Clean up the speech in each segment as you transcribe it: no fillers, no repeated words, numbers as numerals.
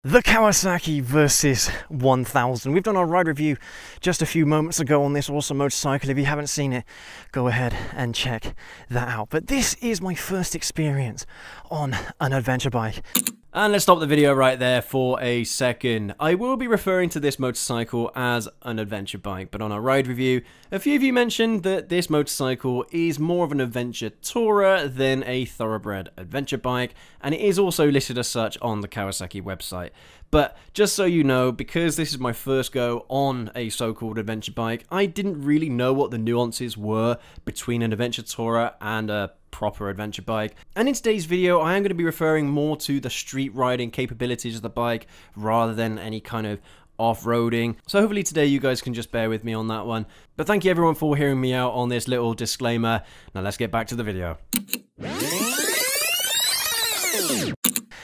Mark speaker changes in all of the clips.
Speaker 1: The Kawasaki Versys 1000. We've done our ride review just a few moments ago on this awesome motorcycle. If you haven't seen it, go ahead and check that out. But this is my first experience on an adventure bike.
Speaker 2: And let's stop the video right there for a second. I will be referring to this motorcycle as an adventure bike, but on our ride review, a few of you mentioned that this motorcycle is more of an adventure tourer than a thoroughbred adventure bike, and it is also listed as such on the Kawasaki website. But just so you know, because this is my first go on a so-called adventure bike, I didn't really know what the nuances were between an adventure tourer and a proper adventure bike. And in today's video, I am going to be referring more to the street riding capabilities of the bike rather than any kind of off-roading. So hopefully today you guys can just bear with me on that one. But thank you everyone for hearing me out on this little disclaimer. Now let's get back to the video.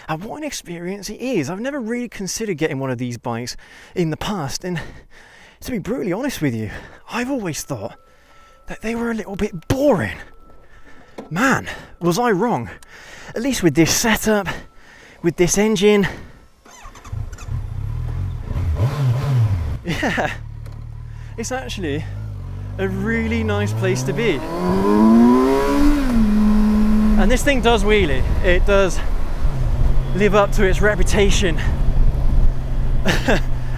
Speaker 1: And what an experience it is. I've never really considered getting one of these bikes in the past, and to be brutally honest with you, I've always thought that they were a little bit boring. Man, was I wrong. At least with this setup, with this engine. Yeah, it's actually a really nice place to be. And this thing does wheelie. It does live up to its reputation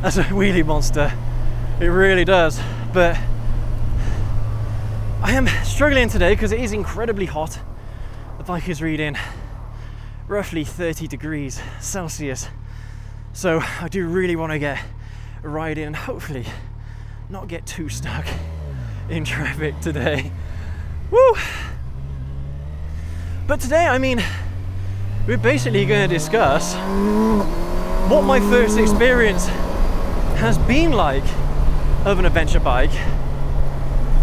Speaker 1: as a wheelie monster. It really does. But I am struggling today because it is incredibly hot. The bike is reading roughly 30 degrees Celsius. So I do really want to get a ride in and hopefully not get too stuck in traffic today. Woo! But today, I mean, we're basically going to discuss what my first experience has been like of an adventure bike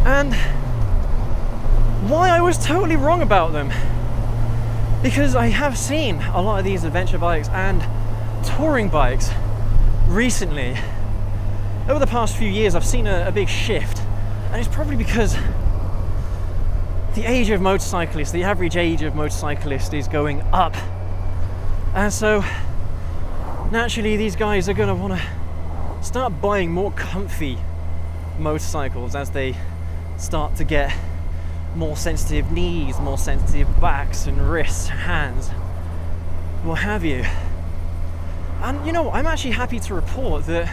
Speaker 1: and why I was totally wrong about them. Because I have seen a lot of these adventure bikes and touring bikes recently. Over the past few years, I've seen a big shift, and it's probably because the age of motorcyclists, the average age of motorcyclists is going up. And so naturally these guys are going to want to start buying more comfy motorcycles as they start to get more sensitive knees, more sensitive backs and wrists, hands, what have you. And you know, I'm actually happy to report that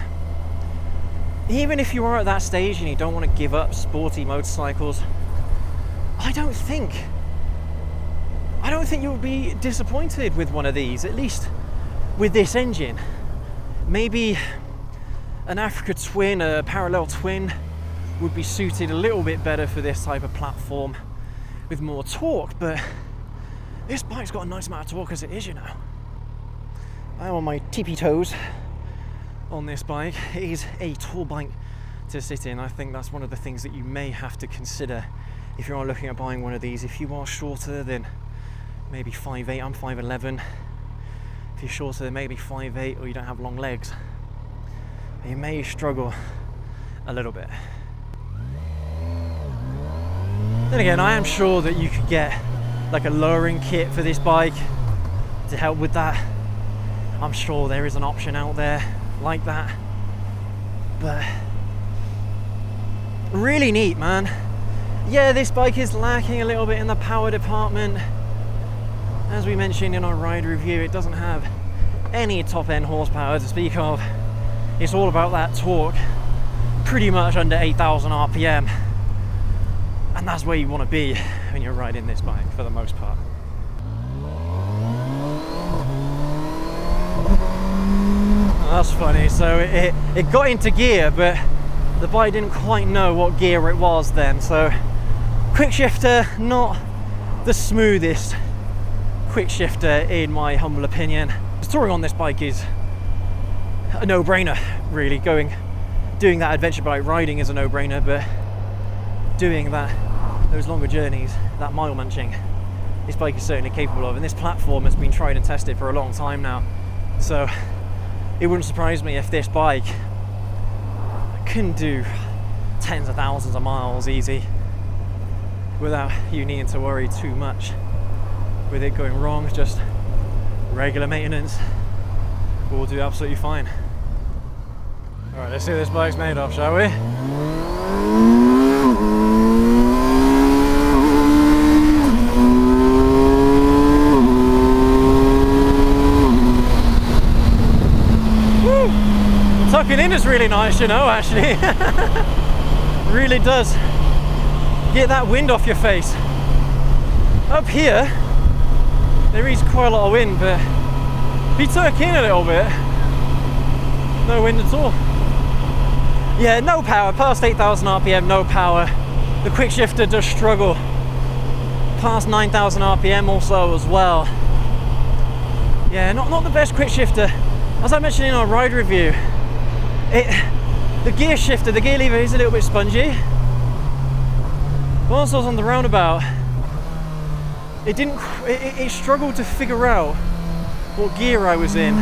Speaker 1: even if you are at that stage and you don't want to give up sporty motorcycles, I don't think you'll be disappointed with one of these, at least with this engine. Maybe an Africa Twin, a parallel twin, would be suited a little bit better for this type of platform with more torque, but this bike's got a nice amount of torque as it is, you know. I'm on my tippy toes on this bike. It is a tall bike to sit in. I think that's one of the things that you may have to consider if you are looking at buying one of these. If you are shorter than maybe 5'8", I'm 5'11". If you're shorter than maybe 5'8", or you don't have long legs, you may struggle a little bit. Then again, I am sure that you could get like a lowering kit for this bike to help with that. I'm sure there is an option out there like that. But really neat, man. Yeah, this bike is lacking a little bit in the power department. As we mentioned in our ride review, it doesn't have any top-end horsepower to speak of. It's all about that torque, pretty much under 8,000 RPM. And that's where you want to be when you're riding this bike, for the most part. That's funny. So it got into gear, but the bike didn't quite know what gear it was then. So quick shifter, not the smoothest quick shifter in my humble opinion. Touring on this bike is a no-brainer, really. Doing that adventure bike riding is a no-brainer, but doing those longer journeys, that mile munching, this bike is certainly capable of, and this platform has been tried and tested for a long time now. So it wouldn't surprise me if this bike can do tens of thousands of miles easy without you needing to worry too much with it going wrong. Just regular maintenance, we'll do absolutely fine. Alright, let's see what this bike's made of, shall we? Woo! Tucking in is really nice, you know, actually. Really does get that wind off your face. Up here, there is quite a lot of wind, but if you tuck in a little bit, no wind at all. Yeah, no power, past 8,000 RPM, no power. The quick shifter does struggle. Past 9,000 RPM also as well. Yeah, not the best quick shifter. As I mentioned in our ride review, the gear shifter, the gear lever is a little bit spongy. Once I was on the roundabout, it struggled to figure out what gear I was in.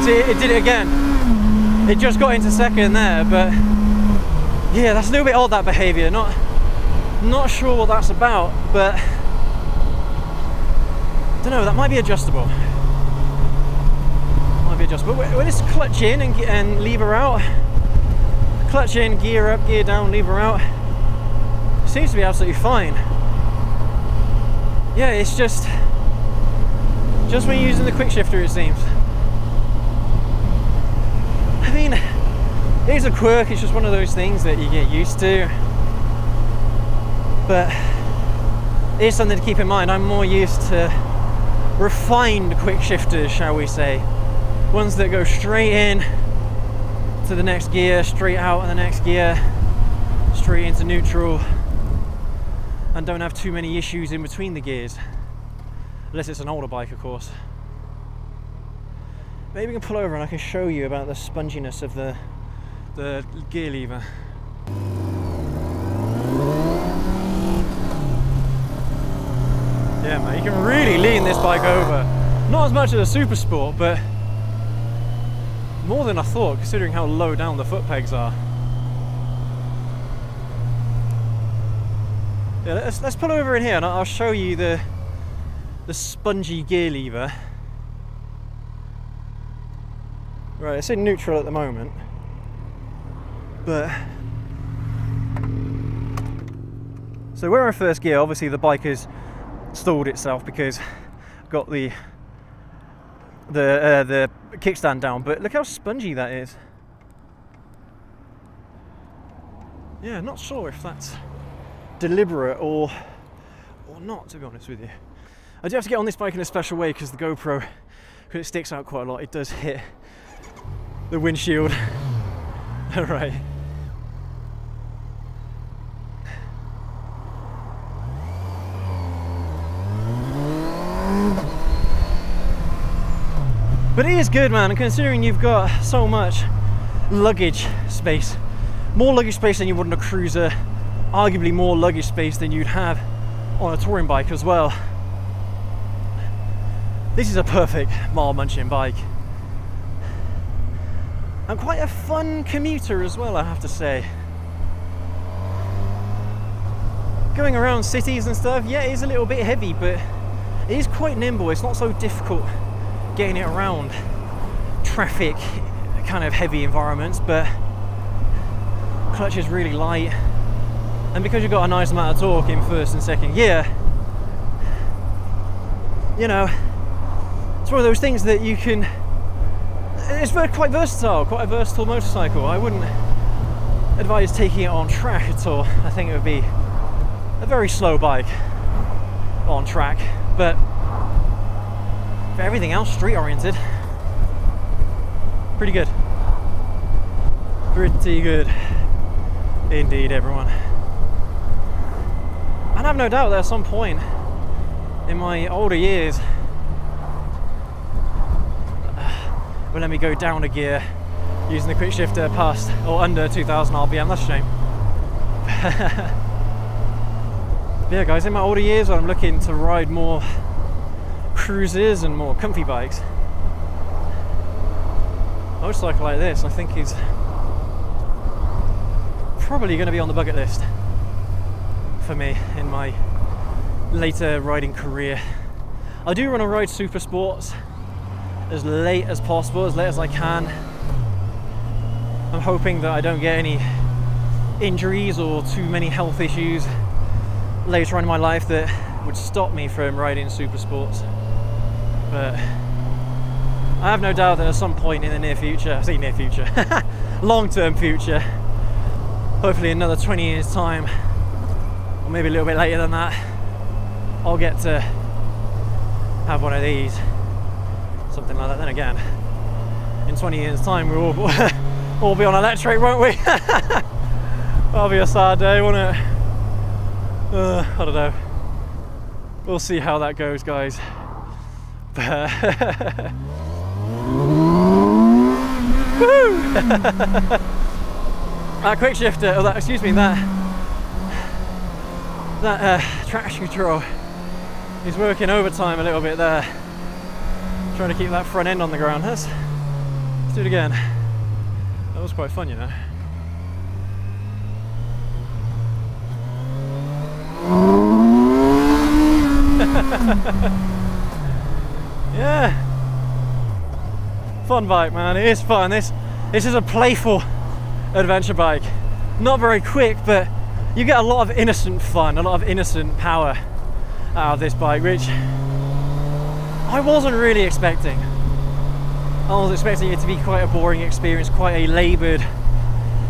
Speaker 1: See, it did it again. It just got into second there, but yeah, that's a little bit odd, that behaviour. Not sure what that's about, but I don't know, that might be adjustable. Might be adjustable. We'll just clutch in and lever out. Clutch in, gear up, gear down, lever out. Seems to be absolutely fine. Yeah, it's just when you're using the quick shifter, it seems. I mean, it is a quirk, it's just one of those things that you get used to. But it is something to keep in mind. I'm more used to refined quick shifters, shall we say. Ones that go straight in to the next gear, straight out in the next gear, straight into neutral, and don't have too many issues in between the gears. Unless it's an older bike, of course. Maybe we can pull over and I can show you about the sponginess of the gear lever. Yeah, man, you can really lean this bike over. Not as much as a Super Sport, but more than I thought, considering how low down the foot pegs are. Yeah, let's pull over in here and I'll show you the spongy gear lever. Right, it's in neutral at the moment, but so we're in first gear. Obviously the bike has stalled itself because I've got the kickstand down, but look how spongy that is. Yeah, not sure if that's deliberate or not, to be honest with you. I do have to get on this bike in a special way because the GoPro, because it sticks out quite a lot, it does hit the windshield. Alright. But it is good, man, and considering you've got so much luggage space, more luggage space than you would on a cruiser, arguably more luggage space than you'd have on a touring bike as well. This is a perfect mile munching bike. And quite a fun commuter as well, I have to say. Going around cities and stuff, yeah, it is a little bit heavy, but it is quite nimble. It's not so difficult getting it around traffic, kind of heavy environments, but clutch is really light. And because you've got a nice amount of torque in first and second gear, you know, it's one of those things that you can, it's quite versatile, quite a versatile motorcycle. I wouldn't advise taking it on track at all. I think it would be a very slow bike on track, but for everything else, street oriented, pretty good. Pretty good indeed, everyone. And I've no doubt that at some point in my older years will let me go down a gear using the quick shifter past or under 2,000 RPM. That's a shame. But yeah, guys, in my older years when I'm looking to ride more cruisers and more comfy bikes, a motorcycle like this I think is probably going to be on the bucket list for me in my later riding career. I do want to ride super sports as late as possible, as late as I can. I'm hoping that I don't get any injuries or too many health issues later on in my life that would stop me from riding super sports. But I have no doubt that at some point in the near future, I say near future, long-term future, hopefully another 20 years time, or maybe a little bit later than that, I'll get to have one of these, something like that. Then again, in 20 years time we'll all be on electric, won't we? That'll be a sad day, won't it? I don't know. We'll see how that goes, guys. But woo! That quick shifter, or that, excuse me, that traction control is working overtime a little bit there, trying to keep that front end on the ground. Let's do it again. That was quite fun, you know. Yeah, fun bike, man. It is fun. This is a playful adventure bike. Not very quick, but you get a lot of innocent fun, a lot of innocent power out of this bike, which I wasn't really expecting. I was expecting it to be quite a boring experience, quite a laboured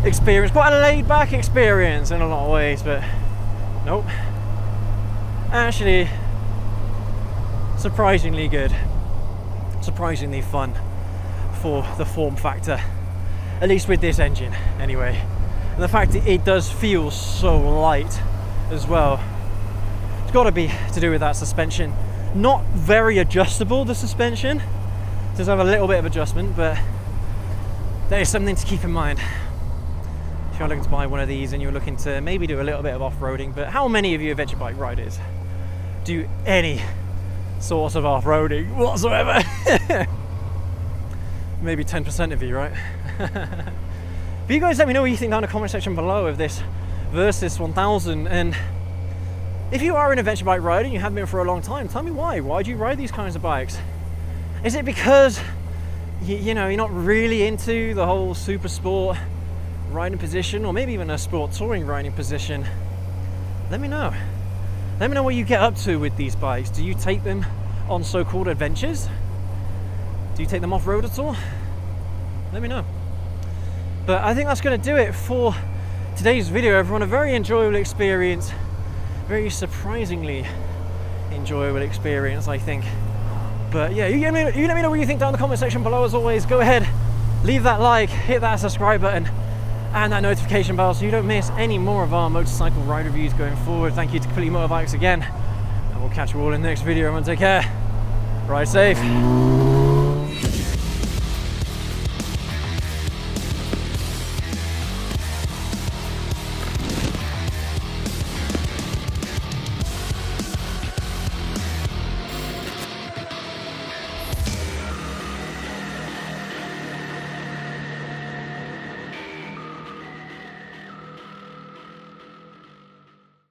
Speaker 1: experience, quite a laid-back experience in a lot of ways, but nope. Actually, surprisingly good, surprisingly fun for the form factor, at least with this engine anyway. And the fact that it does feel so light as well, it's got to be to do with that suspension. Not very adjustable, the suspension. It does have a little bit of adjustment, but there is something to keep in mind if you're looking to buy one of these and you're looking to maybe do a little bit of off-roading. But how many of you adventure bike riders do any sort of off-roading whatsoever? Maybe 10% of you, right? But you guys let me know what you think down in the comment section below of this Versys 1000, and if you are an adventure bike rider and you have been for a long time, tell me why. Why do you ride these kinds of bikes? Is it because you know, you're not really into the whole super sport riding position, or maybe even a sport touring riding position? Let me know. Let me know what you get up to with these bikes. Do you take them on so-called adventures? Do you take them off-road at all? Let me know. But I think that's going to do it for today's video, everyone. A very enjoyable experience, very surprisingly enjoyable experience, I think. But yeah, you let me know what you think down in the comment section below. As always, go ahead, leave that like, hit that subscribe button and that notification bell so you don't miss any more of our motorcycle ride reviews going forward. Thank you to Complete Motorbikes again, and we'll catch you all in the next video. Everyone take care, ride safe.